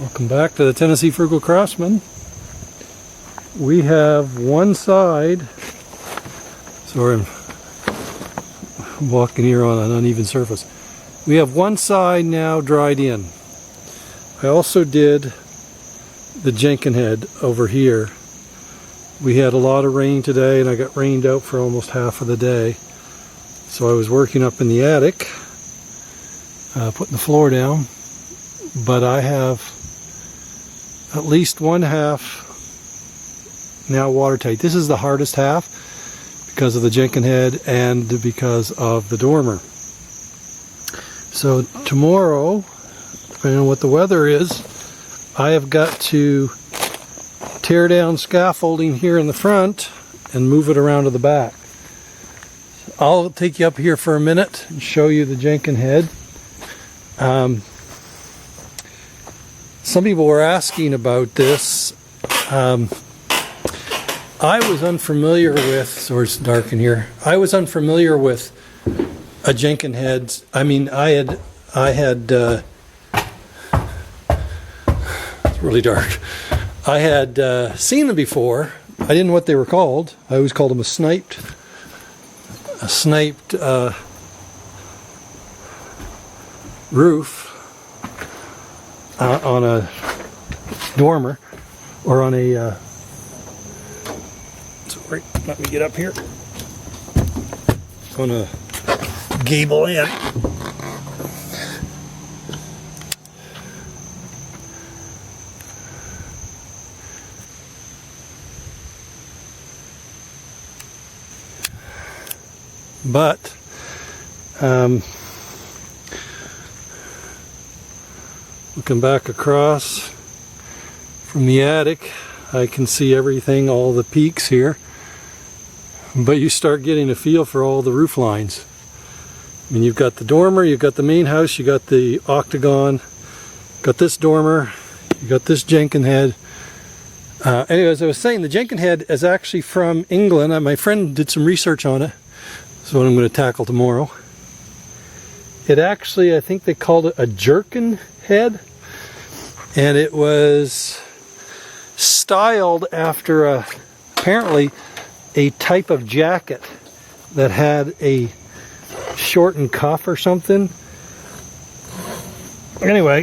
Welcome back to the Tennessee Frugal Craftsman. We have one side, sorry I'm walking here on an uneven surface. We have one side now dried in. I also did the jenkin head over here. We had a lot of rain today and I got rained out for almost half of the day. So I was working up in the attic, putting the floor down, but I have at least one half now watertight. This is the hardest half because of the jenkin head and because of the dormer. So tomorrow, depending on what the weather is, I have got to tear down scaffolding here in the front and move it around to the back. I'll take you up here for a minute and show you the jenkin head. Some people were asking about this. I was unfamiliar with, so it's dark in here. I was unfamiliar with a jenkin head. I mean, I had it's really dark. I had seen them before. I didn't know what they were called. I always called them a sniped roof on a dormer or on a sorry, let me get up here, on a gable end. But looking back across from the attic, I can see everything, all the peaks here. But you start getting a feel for all the roof lines. I mean, you've got the dormer, you've got the main house, you got the octagon, got this dormer, you got this jenkin head. Anyway, as I was saying, the jenkin head is actually from England. My friend did some research on it. That's what I'm going to tackle tomorrow. It actually, I think they called it a jerkin head, and it was styled after apparently a type of jacket that had a shortened cuff or something. Anyway,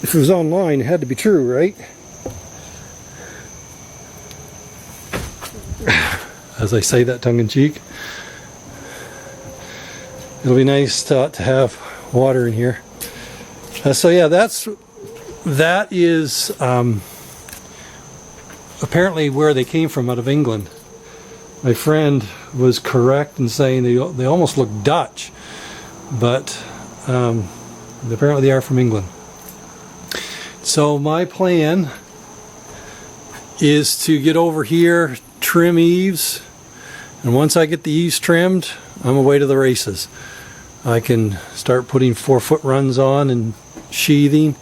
if it was online, it had to be true, right? As I say that tongue-in-cheek. It'll be nice to have water in here. So yeah, that is apparently where they came from, out of England. My friend was correct in saying they almost look Dutch, but apparently they are from England. So my plan is to get over here, trim eaves, and once I get the eaves trimmed, I'm away to the races. I can start putting 4-foot runs on and sheathing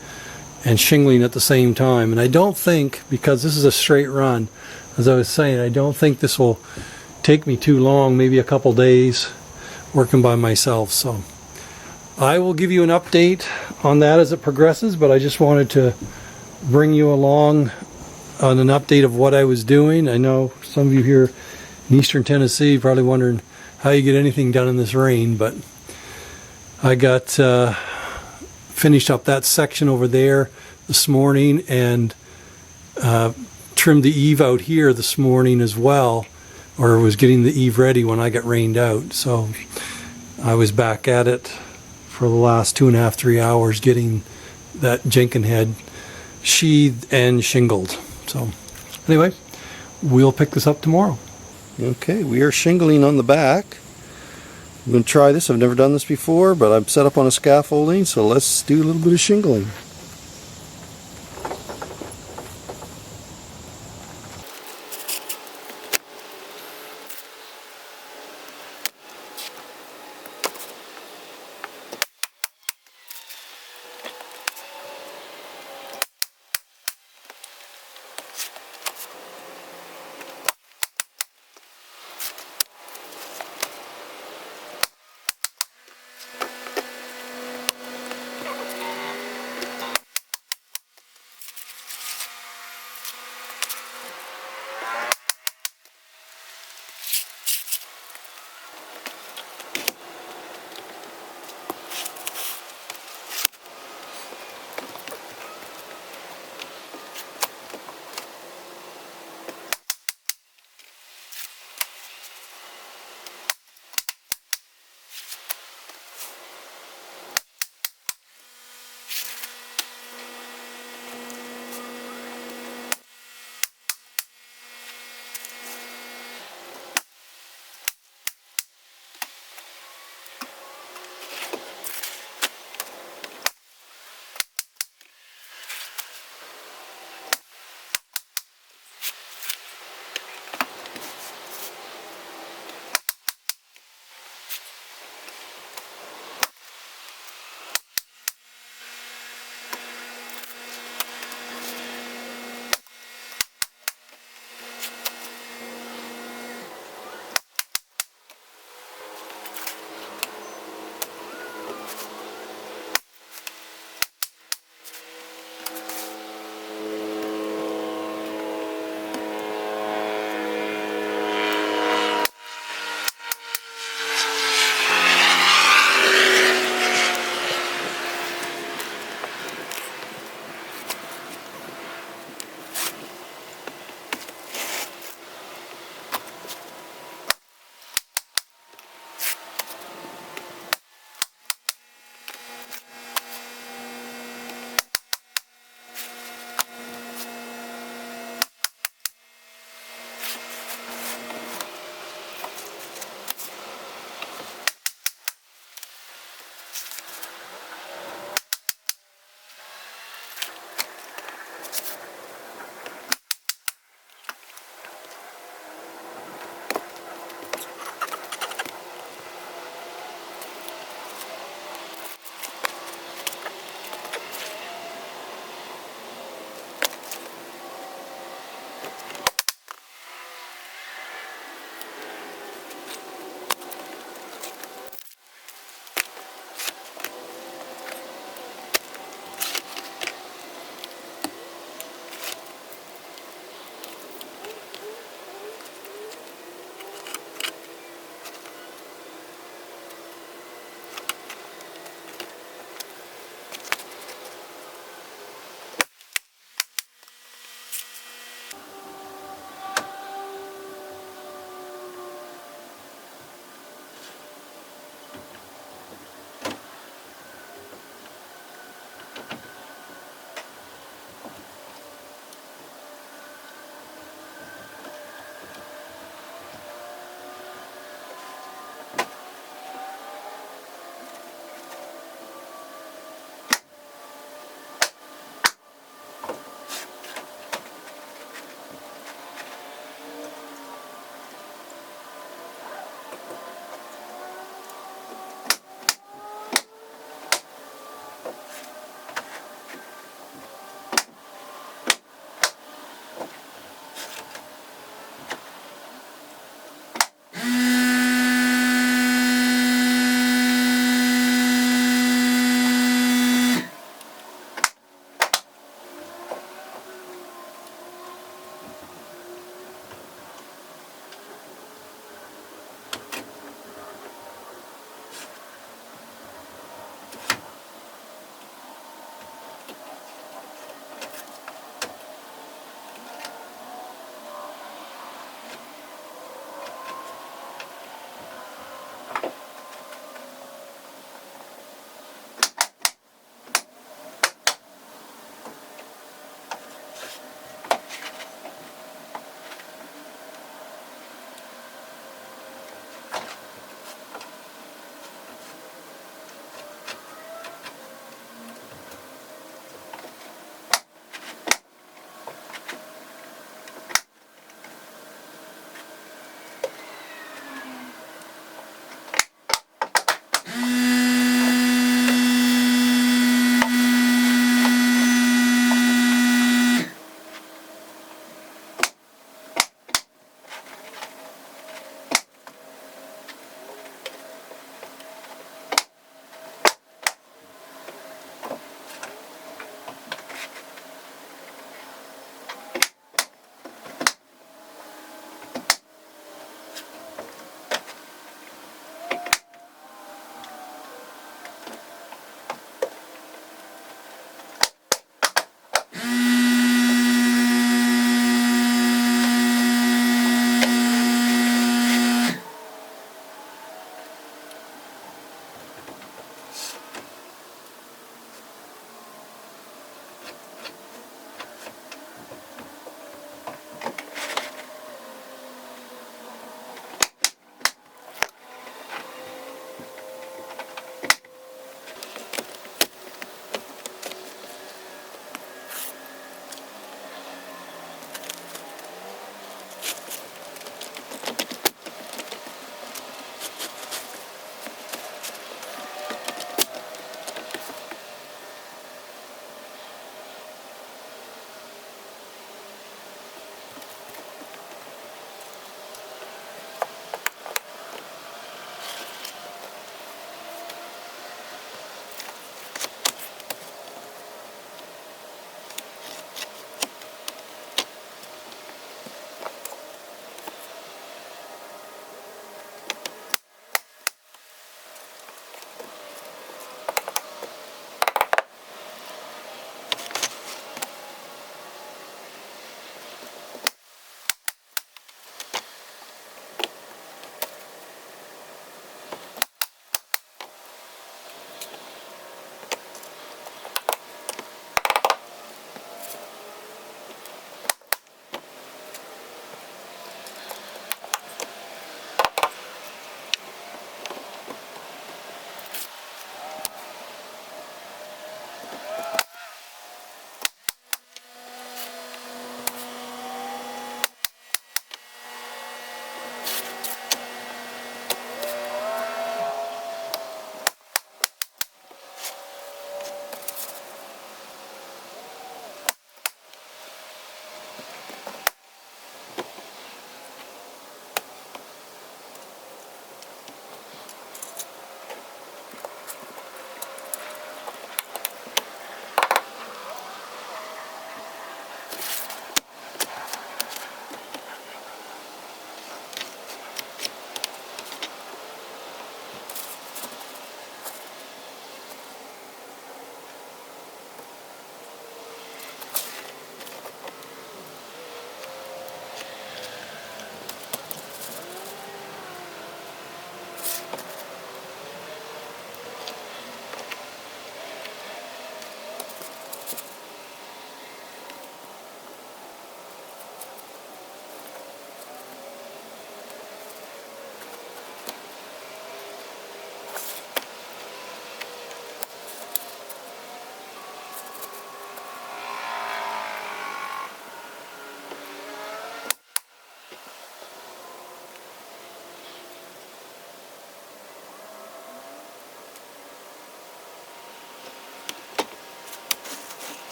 and shingling at the same time. And I don't think, because this is a straight run, as I was saying, I don't think this will take me too long, maybe a couple days working by myself. So I will give you an update on that as it progresses, but I just wanted to bring you along on an update of what I was doing. I know some of you here in eastern Tennessee probably wondering how you get anything done in this rain, but I got finished up that section over there this morning and trimmed the eave out here this morning as well, or was getting the eave ready when I got rained out. So I was back at it for the last 2.5-3 hours getting that jenkin head sheathed and shingled. So anyway, we'll pick this up tomorrow. Okay, we are shingling on the back. I'm going to try this. I've never done this before, but I'm set up on a scaffolding, so let's do a little bit of shingling.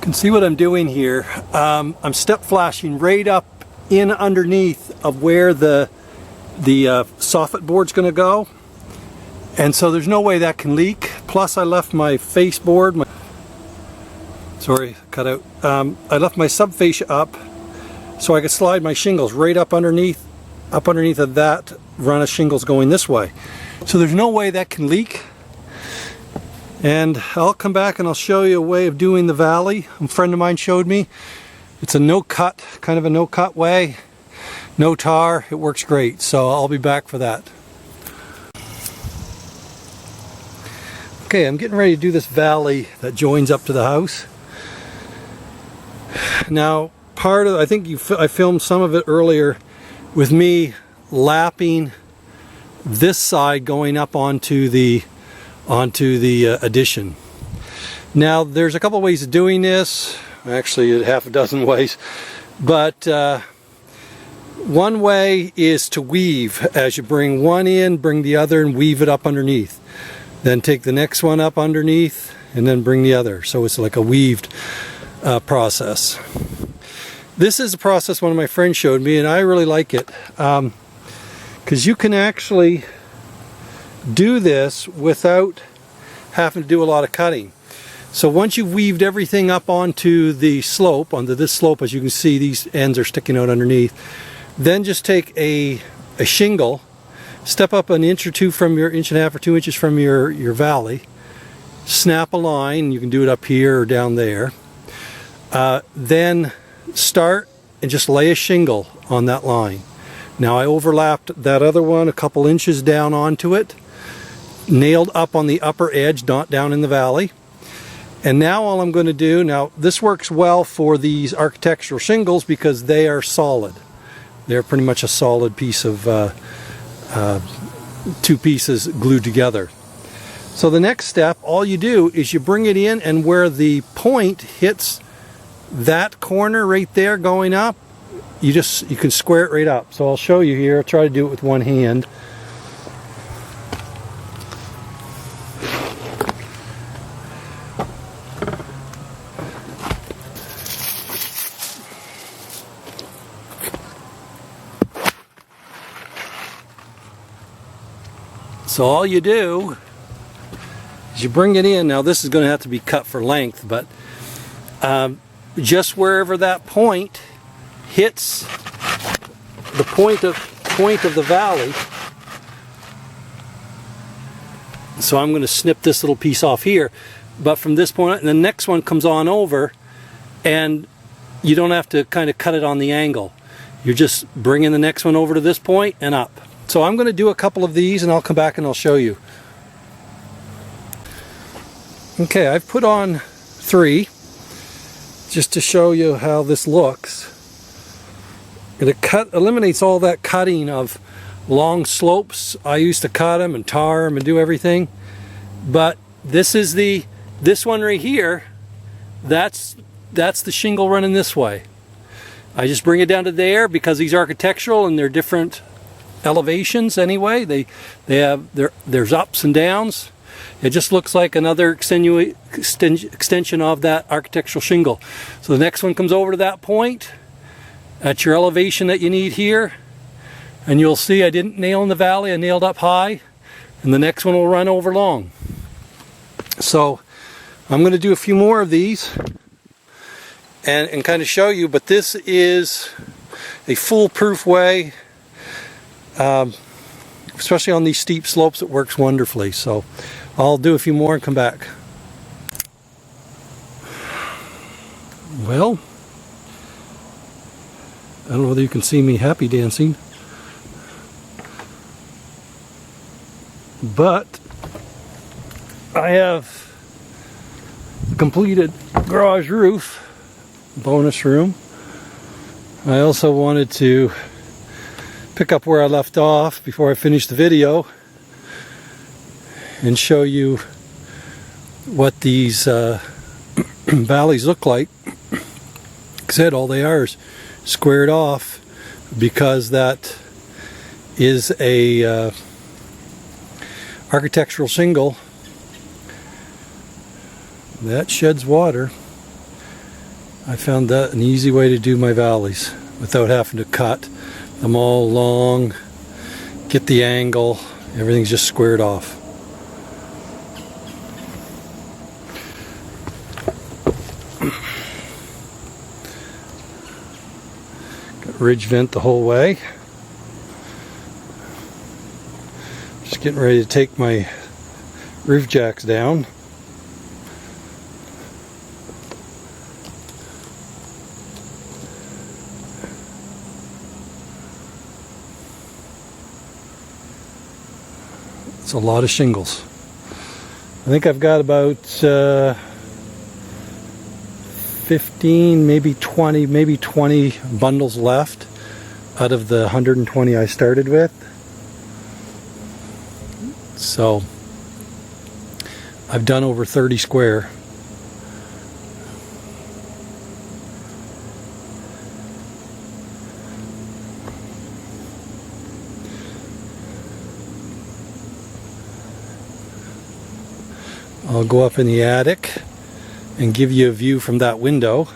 can see what I'm doing here. I'm step flashing right up in underneath of where the soffit board's going to go, and so there's no way that can leak. Plus I left my face board, sorry, cut out. I left my sub fascia up so I could slide my shingles right up underneath of that run of shingles going this way. So there's no way that can leak. And I'll come back and I'll show you a way of doing the valley. A friend of mine showed me. It's a no-cut, kind of a no-cut way. No tar. It works great. So I'll be back for that. Okay, I'm getting ready to do this valley that joins up to the house. Now, I think I filmed some of it earlier with me lapping this side going up onto the addition. Now there's a couple ways of doing this, actually half a dozen ways, but one way is to weave. As you bring one in, bring the other and weave it up underneath, then take the next one up underneath and then bring the other, so it's like a weaved process. This is a process one of my friends showed me, and I really like it because you can actually do this without having to do a lot of cutting. So once you've weaved everything up onto the slope, onto this slope, as you can see these ends are sticking out underneath, then just take a shingle, step up an inch or two from your inch and a half or 2 inches from your valley, snap a line. You can do it up here or down there, then start and just lay a shingle on that line. Now I overlapped that other one a couple inches down onto it, nailed up on the upper edge, not down in the valley. And now all I'm going to do, now this works well for these architectural shingles because they are solid. They're pretty much a solid piece of two pieces glued together. So the next step, all you do is you bring it in, and where the point hits that corner right there going up, you can square it right up. So I'll show you here. I'll try to do it with one hand. So all you do is you bring it in. Now this is going to have to be cut for length, but just wherever that point hits the point of the valley. So I'm going to snip this little piece off here, but from this point, and the next one comes on over, and you don't have to kind of cut it on the angle. You're just bringing the next one over to this point and up. So I'm going to do a couple of these and I'll come back and I'll show you. Okay, I've put on 3 just to show you how this looks. It eliminates all that cutting of long slopes. I used to cut them and tar them and do everything, but this one right here, that's the shingle running this way. I just bring it down to there because these are architectural and they're different elevations anyway. There's ups and downs. It just looks like another extension of that architectural shingle. So the next one comes over to that point at your elevation that you need here, and you'll see I didn't nail in the valley, I nailed up high, and the next one will run over long. So I'm going to do a few more of these and kind of show you, but this is a foolproof way, especially on these steep slopes. It works wonderfully. So I'll do a few more and come back. Well, I don't know whether you can see me happy dancing, but I have completed garage roof, bonus room. I also wanted to pick up where I left off before I finish the video and show you what these valleys look like. Like I said, all they are is squared off because that is a architectural shingle that sheds water, I found that an easy way to do my valleys without having to cut them all long, get the angle, everything's just squared off. Got ridge vent the whole way. Just getting ready to take my roof jacks down. It's a lot of shingles. I think I've got about 15, maybe 20 bundles left out of the 120 I started with. So I've done over 30 square. I'll go up in the attic and give you a view from that window.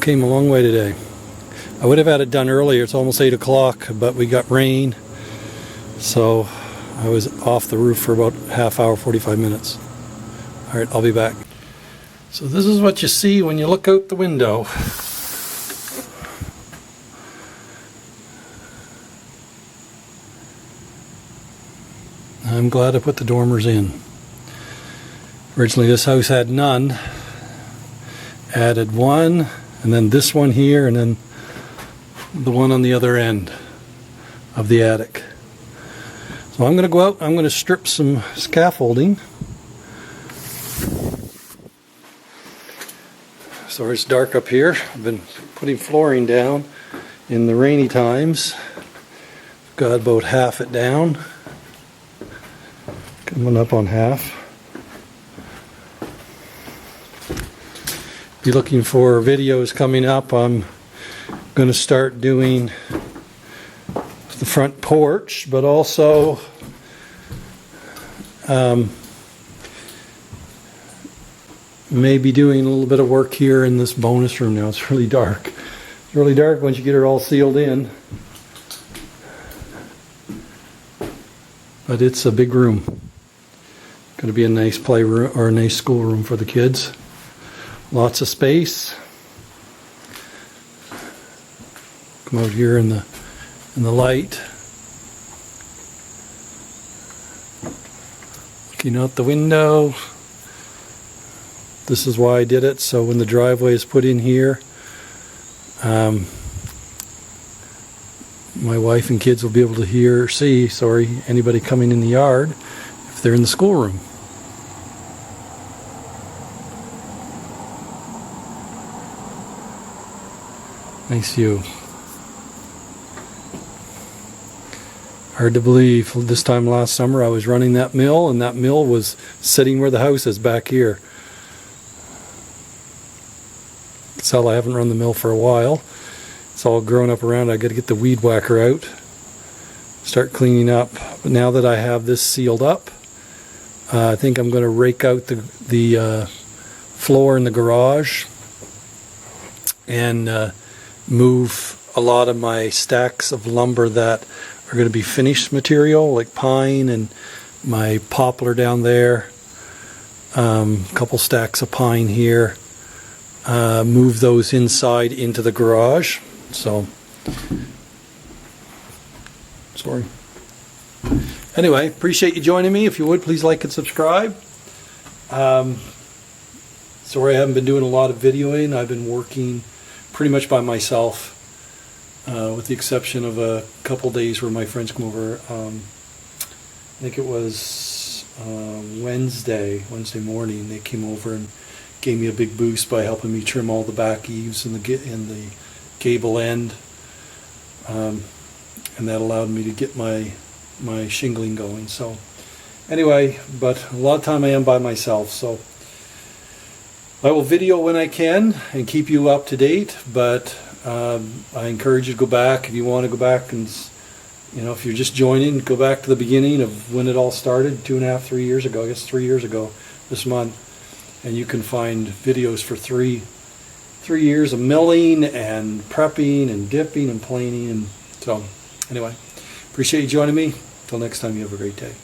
Came a long way today. I would have had it done earlier. It's almost 8 o'clock, but we got rain, so I was off the roof for about half hour, 45 minutes. All right, I'll be back. So this is what you see when you look out the window. I'm glad I put the dormers in. Originally this house had none. Added one, and then this one here, and then the one on the other end of the attic. So I'm going to go out, I'm going to strip some scaffolding. So it's dark up here. I've been putting flooring down in the rainy times. Got about half it down. Coming up on half. If you're looking for videos coming up, I'm going to start doing the front porch, but also maybe doing a little bit of work here in this bonus room now. It's really dark. It's really dark once you get it all sealed in. But it's a big room. Going to be a nice playroom or a nice schoolroom for the kids. Lots of space. Come out here in the light. Looking out the window. This is why I did it, so when the driveway is put in here, my wife and kids will be able to see anybody coming in the yard if they're in the schoolroom. Nice view. Hard to believe, this time last summer I was running that mill, and that mill was sitting where the house is back here. I haven't run the mill for a while. It's all grown up around. I got to get the weed whacker out, start cleaning up. But now that I have this sealed up, I think I'm going to rake out the floor in the garage and move a lot of my stacks of lumber that are going to be finished material, like pine and my poplar down there. A couple stacks of pine here. Move those inside into the garage. So, sorry. Anyway, appreciate you joining me. If you would, please like and subscribe. Sorry I haven't been doing a lot of videoing. I've been working pretty much by myself, with the exception of a couple days where my friends come over. I think it was Wednesday morning. They came over and gave me a big boost by helping me trim all the back eaves and the gable end, and that allowed me to get my shingling going. So anyway, but a lot of time I am by myself, so I will video when I can and keep you up to date, but I encourage you to go back if you want to go back and, if you're just joining, go back to the beginning of when it all started, 2.5, 3 years ago, I guess 3 years ago this month. And you can find videos for three years of milling and prepping and dipping and planing. And so anyway, appreciate you joining me. Till next time, you have a great day.